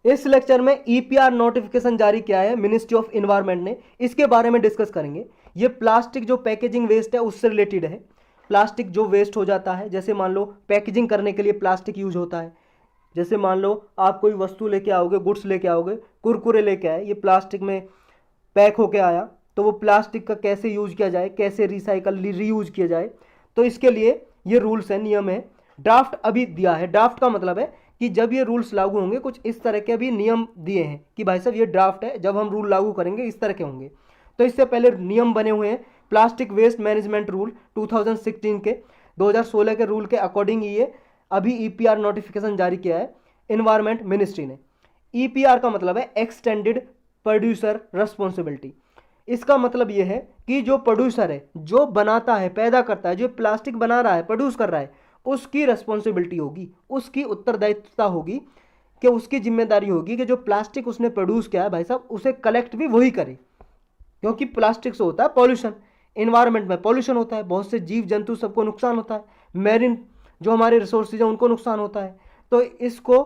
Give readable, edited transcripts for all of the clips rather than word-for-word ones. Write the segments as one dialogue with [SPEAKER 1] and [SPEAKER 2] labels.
[SPEAKER 1] इस लेक्चर में EPR notification जारी किया है मिनिस्ट्री ऑफ इन्वायरमेंट ने, इसके बारे में डिस्कस करेंगे। ये प्लास्टिक जो पैकेजिंग वेस्ट है उससे रिलेटेड है। प्लास्टिक जो वेस्ट हो जाता है, जैसे मान लो पैकेजिंग करने के लिए प्लास्टिक यूज होता है। जैसे मान लो आप कोई वस्तु लेके आओगे, गुड्स लेके आओगे, कुरकुरे लेके आए, ये प्लास्टिक में पैक होके आया, तो वो प्लास्टिक का कैसे यूज किया जाए, कैसे रिसाइकल रीयूज किया जाए, तो इसके लिए ये रूल्स है, नियम है। ड्राफ्ट अभी दिया है। ड्राफ्ट का मतलब है कि जब ये रूल्स लागू होंगे, कुछ इस तरह के अभी नियम दिए हैं कि भाई साहब ये ड्राफ्ट है, जब हम रूल लागू करेंगे इस तरह के होंगे। तो इससे पहले नियम बने हुए हैं प्लास्टिक वेस्ट मैनेजमेंट रूल 2016 के, 2016 के रूल के अकॉर्डिंग ये अभी ईपीआर नोटिफिकेशन जारी किया है इन्वायरमेंट मिनिस्ट्री ने। ईपीआर का मतलब है एक्सटेंडेड प्रोड्यूसर रिस्पॉन्सिबिलिटी। इसका मतलब यह है कि जो प्रोड्यूसर है, जो बनाता है, पैदा करता है, जो प्लास्टिक बना रहा है, प्रोड्यूस कर रहा है, उसकी रिस्पॉन्सिबिलिटी होगी, उसकी उत्तरदायित्वता होगी, कि उसकी जिम्मेदारी होगी कि जो प्लास्टिक उसने प्रोड्यूस किया है भाई साहब, उसे कलेक्ट भी वही करे। क्योंकि प्लास्टिक से होता है पॉल्यूशन, इन्वायरमेंट में पॉल्यूशन होता है, बहुत से जीव जंतु सबको नुकसान होता है, मेरीन जो हमारे रिसोर्सेज हैं उनको नुकसान होता है। तो इसको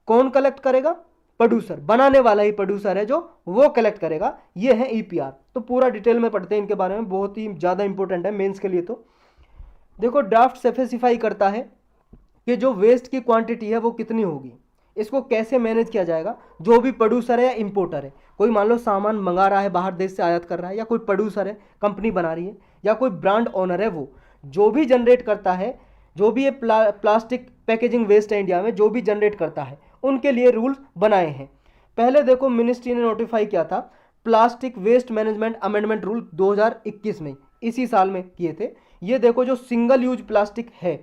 [SPEAKER 1] कौन कलेक्ट करेगा? प्रोड्यूसर, बनाने वाला ही प्रोड्यूसर है जो वो कलेक्ट करेगा। ये है ईपीआर। तो पूरा डिटेल में पढ़ते हैं इनके बारे में, बहुत ही ज़्यादा इंपॉर्टेंट है मेंस के लिए। तो देखो, ड्राफ्ट स्पेसिफाई करता है कि जो वेस्ट की क्वांटिटी है वो कितनी होगी, इसको कैसे मैनेज किया जाएगा। जो भी प्रोड्यूसर है या इंपोर्टर है, कोई मान लो सामान मंगा रहा है, बाहर देश से आयात कर रहा है, या कोई प्रोड्यूसर है, कंपनी बना रही है, या कोई ब्रांड ओनर है, वो जो भी जनरेट करता है, जो भी ये प्लास्टिक पैकेजिंग वेस्ट है इंडिया में, जो भी जनरेट करता है, उनके लिए रूल्स बनाए हैं। पहले देखो, मिनिस्ट्री ने नोटिफाई किया था plastic waste management amendment rule 2021 में, इसी साल में किए थे। ये देखो, जो सिंगल यूज प्लास्टिक है,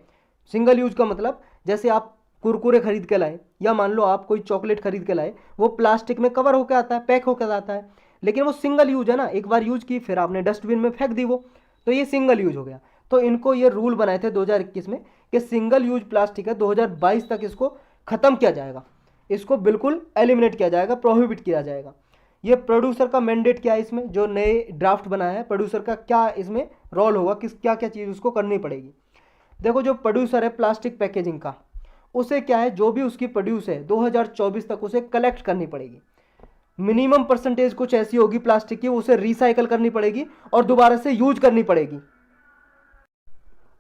[SPEAKER 1] सिंगल यूज का मतलब जैसे आप कुरकुरे खरीद के लाए, या मान लो आप कोई चॉकलेट खरीद के लाए, वो प्लास्टिक में कवर होकर आता है, पैक होकर आता है, लेकिन वो सिंगल यूज है ना, एक बार यूज की फिर आपने डस्टबिन में फेंक दी वो, तो ये सिंगल यूज हो गया। तो इनको ये रूल बनाए थे 2021 में कि सिंगल यूज प्लास्टिक है, 2022 तक इसको खत्म किया जाएगा, इसको बिल्कुल एलिमिनेट किया जाएगा, प्रोहिबिट किया जाएगा। ये प्रोड्यूसर का मैंडेट क्या है इसमें, जो नए ड्राफ्ट बनाया है, प्रोड्यूसर का क्या इसमें रोल होगा, किस क्या क्या चीज़ उसको करनी पड़ेगी। देखो, जो प्रोड्यूसर है प्लास्टिक पैकेजिंग का, उसे क्या है, जो भी उसकी प्रोड्यूस है 2024 तक उसे कलेक्ट करनी पड़ेगी। मिनिमम परसेंटेज कुछ ऐसी होगी प्लास्टिक की, उसे रिसाइकल करनी पड़ेगी और दोबारा से यूज करनी पड़ेगी।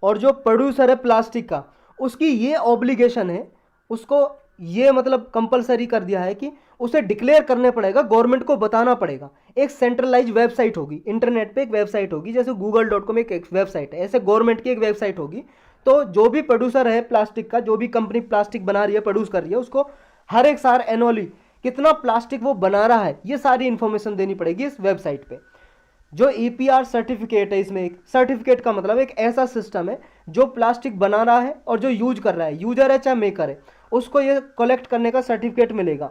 [SPEAKER 1] और जो प्रोड्यूसर है प्लास्टिक का, उसकी ये ऑब्लिगेशन है, उसको ये मतलब कंपलसरी कर दिया है कि उसे डिक्लेयर करने पड़ेगा, गवर्नमेंट को बताना पड़ेगा। एक सेंट्रलाइज वेबसाइट होगी, इंटरनेट पे एक वेबसाइट होगी, जैसे google.com एक वेबसाइट है, ऐसे गवर्नमेंट की एक वेबसाइट होगी। तो जो भी प्रोड्यूसर है प्लास्टिक का, जो भी कंपनी प्लास्टिक बना रही है, प्रोड्यूस कर रही है, उसको हर एक साल एनुअली कितना प्लास्टिक वो बना रहा है, ये सारी इंफॉर्मेशन देनी पड़ेगी इस वेबसाइट पे। जो ईपीआर सर्टिफिकेट है, इसमें एक सर्टिफिकेट का मतलब एक ऐसा सिस्टम है जो प्लास्टिक बना रहा है और जो यूज कर रहा है, यूजर है चाहे मेकर है, उसको ये कलेक्ट करने का सर्टिफिकेट मिलेगा।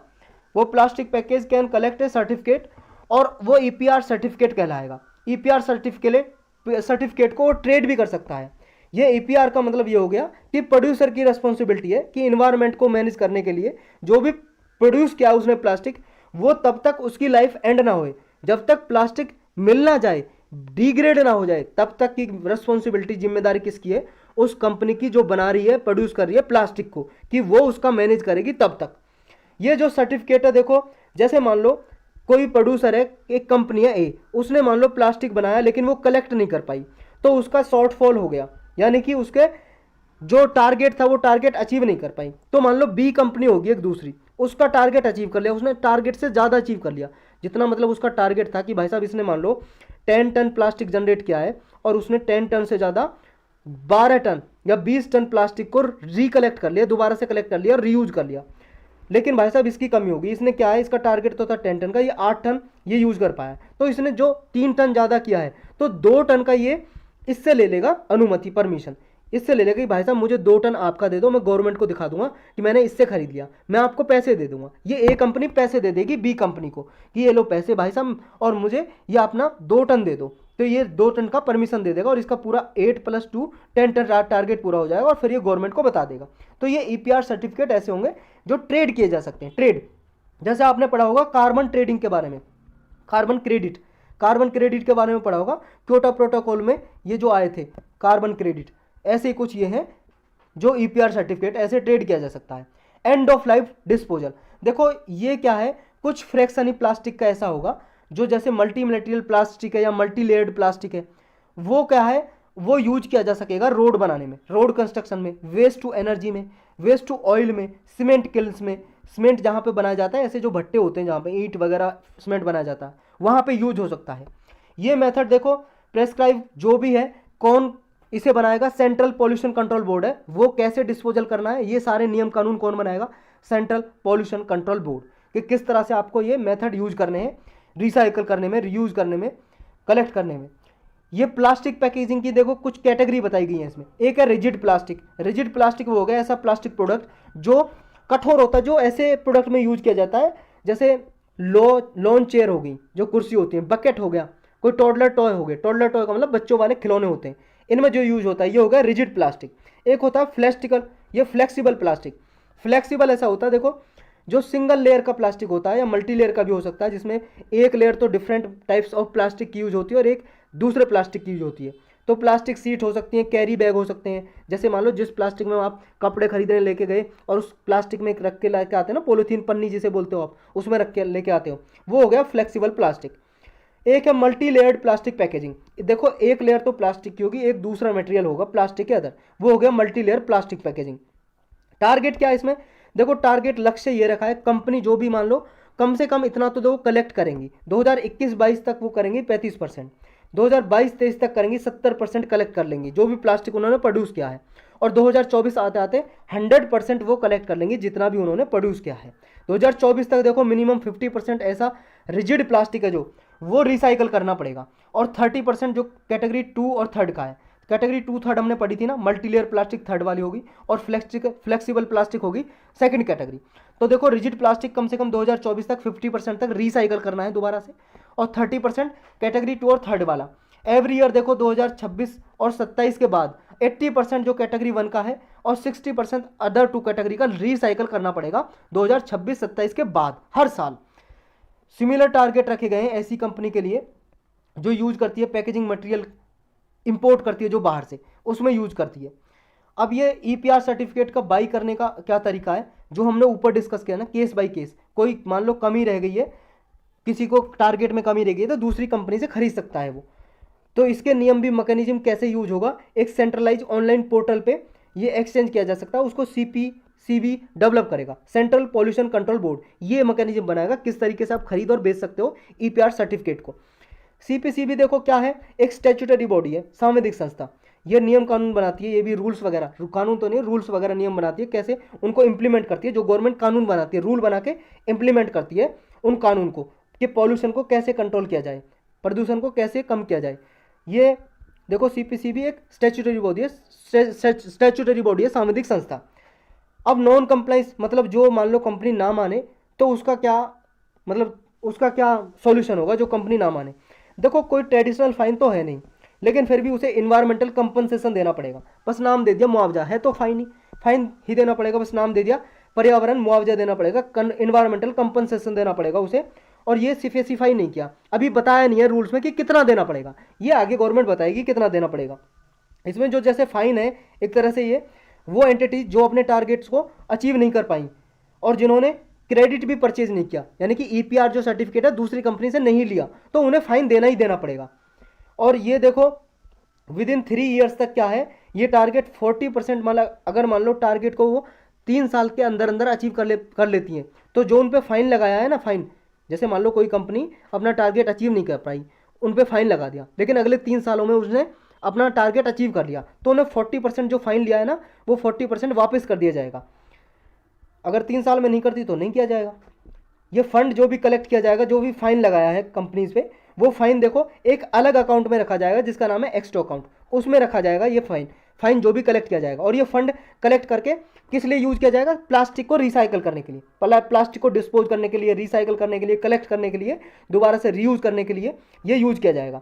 [SPEAKER 1] वो plastic package can collect A certificate, और वो ईपीआर सर्टिफिकेट कहलाएगा। ईपीआर सर्टिफिकेट को वो ट्रेड भी कर सकता है। ये ईपीआर का मतलब ये हो गया कि प्रोड्यूसर की रिस्पॉन्सिबिलिटी है कि इन्वायरमेंट को मैनेज करने के लिए जो भी प्रोड्यूस किया उसने प्लास्टिक, वो तब तक उसकी लाइफ एंड ना होए, जब तक प्लास्टिक मिल ना जाए, डिग्रेड ना हो जाए, तब तक की रिस्पॉन्सिबिलिटी, जिम्मेदारी किसकी है? उस कंपनी की जो बना रही है, प्रोड्यूस कर रही है प्लास्टिक को, कि वो उसका मैनेज करेगी तब तक। ये जो सर्टिफिकेट है, देखो जैसे मान लो कोई प्रोड्यूसर है, एक कंपनी है ए, उसने मान लो प्लास्टिक बनाया लेकिन वो कलेक्ट नहीं कर पाई, तो उसका शॉर्टफॉल हो गया, यानी कि उसके जो टारगेट था वो टारगेट अचीव नहीं कर पाई। तो मान लो बी कंपनी होगी एक दूसरी, उसका टारगेट अचीव कर लिया, उसने टारगेट से ज़्यादा अचीव कर लिया, जितना मतलब उसका टारगेट था कि भाई साहब इसने मान लो 10 टन प्लास्टिक जनरेट किया है, और उसने 10 टन से ज़्यादा 12 टन या 20 टन प्लास्टिक को रिकलेक्ट कर लिया, दोबारा से कलेक्ट कर लिया और रीयूज कर लिया। लेकिन भाई साहब इसकी कमी होगी, इसने क्या है, इसका टारगेट तो था 10 टन का, ये 8 टन ये यूज कर पाया, तो इसने जो 3 टन ज़्यादा किया है, तो 2 टन का ये इससे ले लेगा अनुमति, परमिशन इससे ले लेगा कि भाई साहब मुझे 2 टन आपका दे दो, मैं गवर्नमेंट को दिखा दूंगा कि मैंने इससे खरीद लिया, मैं आपको पैसे दे दूंगा। ये ए कंपनी पैसे दे देगी बी कंपनी को कि ये लो पैसे भाई साहब, और मुझे ये अपना 2 टन दे दो, तो ये 2 टन का परमिशन दे देगा, और इसका पूरा 8 + 2 10 टन टारगेट पूरा हो जाएगा, और फिर ये गवर्नमेंट को बता देगा। तो ये ईपीआर सर्टिफिकेट ऐसे होंगे जो ट्रेड किए जा सकते हैं। ट्रेड, जैसे आपने पढ़ा होगा कार्बन ट्रेडिंग के बारे में, कार्बन क्रेडिट के बारे में पढ़ा होगा, क्योटो प्रोटोकॉल में ये जो आए थे कार्बन क्रेडिट, ऐसे ही कुछ ये हैं जो ईपीआर सर्टिफिकेट ऐसे ट्रेड किया जा सकता है। End of life disposal. देखो ये क्या है, कुछ फ्रैक्शन ही प्लास्टिक का ऐसा होगा जो जैसे मल्टी मटेरियल प्लास्टिक है या मल्टी लेयर्ड प्लास्टिक है, वो क्या है, वो यूज किया जा सकेगा रोड बनाने में, रोड कंस्ट्रक्शन में, वेस्ट टू एनर्जी में, वेस्ट टू ऑयल में, सीमेंट किल्स में, सीमेंट जहाँ पे बनाया जाता है, ऐसे जो भट्टे होते हैं जहाँ पे ईंट वगैरह सीमेंट बनाया जाता है, वहाँ पे यूज हो सकता है। ये मेथड देखो प्रेस्क्राइब जो भी है, कौन इसे बनाएगा, सेंट्रल पॉल्यूशन कंट्रोल बोर्ड है, वो कैसे डिस्पोजल करना है ये सारे नियम कानून कौन बनाएगा, सेंट्रल पॉल्यूशन कंट्रोल बोर्ड, कि किस तरह से आपको ये मेथड यूज करने हैं, रिसाइकल करने में, रीयूज करने में, कलेक्ट करने में। ये प्लास्टिक पैकेजिंग की देखो कुछ कैटेगरी बताई गई है इसमें। एक है रिजिड प्लास्टिक। रिजिड प्लास्टिक वो हो गया ऐसा प्लास्टिक प्रोडक्ट जो कठोर होता है, जो ऐसे प्रोडक्ट में यूज किया जाता है जैसे लॉन चेयर हो गई, जो कुर्सी होती है, बकेट हो गया, कोई टॉडलर टॉय हो गया, टॉडलर टॉय का मतलब बच्चों वाले खिलौने होते हैं, इनमें जो यूज होता है ये हो गया रिजिड प्लास्टिक। एक होता है फ्लेक्सिकल, ये फ्लेक्सिबल प्लास्टिक। फ्लेक्सिबल ऐसा होता है देखो जो सिंगल लेयर का प्लास्टिक होता है या मल्टी लेयर का भी हो सकता है, जिसमें एक लेयर तो डिफरेंट टाइप्स ऑफ प्लास्टिक की यूज होती है और एक दूसरे प्लास्टिक की यूज होती है। तो प्लास्टिक सीट हो सकती है, कैरी बैग हो सकते हैं, जैसे मान लो जिस प्लास्टिक में आप कपड़े खरीदने लेके गए और उस प्लास्टिक में रख के लेके आते हैं ना, पॉलीथीन पन्नी जिसे बोलते हो आप, उसमें रख के लेके आते हो, वो हो गया फ्लेक्सिबल प्लास्टिक। एक है मल्टी लेयर्ड प्लास्टिक पैकेजिंग। देखो एक लेयर तो प्लास्टिक की होगी, एक दूसरा मटेरियल होगा प्लास्टिक के अंदर, वो हो गया multi layer plastic packaging. Target क्या है इसमें, देखो टारगेट लक्ष्य ये रखा है, कंपनी जो भी मान लो कम से कम इतना तो दो कलेक्ट करेंगी, 2021-22 तक वो करेंगी 35%, 2022-23 तक करेंगी 70% कलेक्ट कर लेंगी जो भी प्लास्टिक उन्होंने प्रोड्यूस किया है, और 2024 आते आते 100% वो कलेक्ट कर लेंगी जितना भी उन्होंने प्रोड्यूस किया है। 2024 तक देखो मिनिमम 50% ऐसा रिजिड प्लास्टिक है जो वो रिसाइकल करना पड़ेगा, और 30% जो कैटेगरी 2 और 3 का है, कैटेगरी 2 3 हमने पढ़ी थी ना, मल्टीलेयर प्लास्टिक 3 वाली होगी और फ्लेक्सिबल प्लास्टिक होगी 2nd कैटेगरी। तो देखो रिजिड प्लास्टिक कम से कम 2024 तक 50% तक रिसाइकल करना है दोबारा से, और 30% कैटेगरी 2 और 3 वाला। एवरी ईयर देखो 2026 और 27 के बाद 80% जो कैटेगरी 1 का है और 60% अदर 2 कैटेगरी का रिसाइकल करना पड़ेगा 2026-27 के बाद हर साल। सिमिलर टारगेट रखे गए हैं ऐसी कंपनी के लिए जो यूज करती है पैकेजिंग मटेरियल, इंपोर्ट करती है जो बाहर से, उसमें यूज करती है। अब ये ईपीआर सर्टिफिकेट का बाई करने का क्या तरीका है, जो हमने ऊपर डिस्कस किया ना, केस बाय केस, कोई मान लो कमी रह गई है, किसी को टारगेट में कमी रह गई है तो दूसरी कंपनी से खरीद सकता है वो। तो इसके नियम भी मैकेनिज्म कैसे यूज होगा, एक सेंट्रलाइज ऑनलाइन पोर्टल पे ये एक्सचेंज किया जा सकता है, उसको सीपीसीबी डेवलप करेगा, सेंट्रल पॉल्यूशन कंट्रोल बोर्ड ये मैकेनिज्म बनाएगा किस तरीके से आप खरीद और बेच सकते हो ईपीआर सर्टिफिकेट को। सीपीसीबी देखो क्या है, एक स्टैट्यूटरी बॉडी है, सांविधिक संस्था, ये नियम कानून बनाती है, ये भी रूल्स वगैरह, कानून तो नहीं, रूल्स वगैरह नियम बनाती है, कैसे उनको इंप्लीमेंट करती है, जो गवर्नमेंट कानून बनाती है, रूल बना के इंप्लीमेंट करती है उन कानून को, कि पॉल्यूशन को कैसे कंट्रोल किया जाए, प्रदूषण को कैसे कम किया जाए। ये देखो सीपीसीबी एक स्टैट्यूटरी बॉडी है, स्टैट्यूटरी बॉडी है, सांविधिक संस्था। अब नॉन कंप्लाइंस मतलब जो मान लो कंपनी ना माने तो उसका क्या मतलब, उसका क्या सॉल्यूशन होगा जो कंपनी ना माने। देखो कोई ट्रेडिशनल फाइन तो है नहीं, लेकिन फिर भी उसे इन्वायरमेंटल कंपनसेशन देना पड़ेगा, बस नाम दे दिया मुआवजा है तो फाइन ही देना पड़ेगा, बस नाम दे दिया पर्यावरण मुआवजा देना पड़ेगा, इन्वायरमेंटल कंपनसेशन देना पड़ेगा उसे, और ये स्पेसिफाई नहीं किया, अभी बताया नहीं है रूल्स में कि कितना देना पड़ेगा, ये आगे गवर्नमेंट बताएगी कितना देना पड़ेगा। इसमें जो जैसे फाइन है एक तरह से ये वो एंटिटीज जो अपने टारगेट्स को अचीव नहीं कर पाई और जिन्होंने क्रेडिट भी परचेज नहीं किया, यानी कि ईपीआर जो सर्टिफिकेट है दूसरी कंपनी से नहीं लिया, तो उन्हें फाइन देना ही देना पड़ेगा। और ये देखो विद इन 3 ईयर्स तक क्या है, ये टारगेट 40% मतलब अगर मान लो टारगेट को वो 3 साल के अंदर अंदर अचीव कर लेती हैं, तो जो उन पर फाइन लगाया है ना, फाइन जैसे मान लो कोई कंपनी अपना टारगेट अचीव नहीं कर पाई, उन पर फाइन लगा दिया, लेकिन अगले 3 सालों में उसने अपना टारगेट अचीव कर लिया, तो उन्हें 40% जो फाइन लिया है ना, वो 40% वापस कर दिया जाएगा। अगर 3 साल में नहीं करती तो नहीं किया जाएगा। ये फंड जो भी कलेक्ट किया जाएगा, जो भी फाइन लगाया है कंपनीज पे, वो फाइन देखो एक अलग अकाउंट में रखा जाएगा जिसका नाम है एक्स्ट्रा अकाउंट, उसमें रखा जाएगा ये फाइन जो भी कलेक्ट किया जाएगा। और ये फंड कलेक्ट करके किस लिए यूज किया जाएगा, प्लास्टिक को रिसाइकल करने के लिए, प्लास्टिक को डिस्पोज करने के लिए, रिसाइकल करने के लिए, कलेक्ट करने के लिए, दोबारा से रीयूज करने के लिए ये यूज किया जाएगा।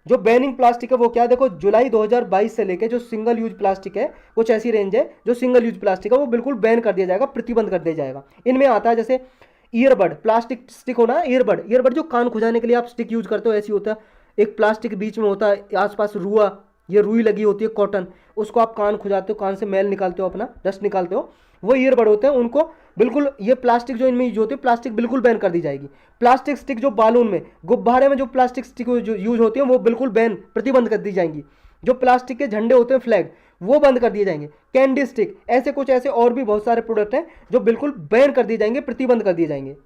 [SPEAKER 1] जो बैनिंग प्लास्टिक है वो क्या, देखो जुलाई 2022 से लेके जो सिंगल यूज प्लास्टिक है, कुछ ऐसी रेंज है जो सिंगल यूज प्लास्टिक है वो बिल्कुल बैन कर दिया जाएगा, प्रतिबंध कर दिया जाएगा। इनमें आता है जैसे ईयरबड, प्लास्टिक स्टिक होना, ईयरबड जो कान खुजाने के लिए आप स्टिक यूज करते हो, ऐसी होता है, एक प्लास्टिक बीच में होता है, आसपास रुआ ये रुई लगी होती है कॉटन, उसको आप कान खुजाते हो, कान से मैल निकालते हो, अपना डस्ट निकालते हो, वो ईयरबड होते हैं, उनको बिल्कुल ये प्लास्टिक जो इनमें यूज होती है प्लास्टिक बिल्कुल बैन कर दी जाएगी। प्लास्टिक स्टिक जो बालून में, गुब्बारे में जो प्लास्टिक स्टिक जो यूज होती है वो बिल्कुल बैन, प्रतिबंध कर दी जाएंगी। जो प्लास्टिक के झंडे होते हैं फ्लैग, वो बंद कर दिए जाएंगे। कैंडी स्टिक, ऐसे कुछ ऐसे और भी बहुत सारे प्रोडक्ट हैं जो बिल्कुल बैन कर दिए जाएंगे, प्रतिबंध कर दिए जाएंगे।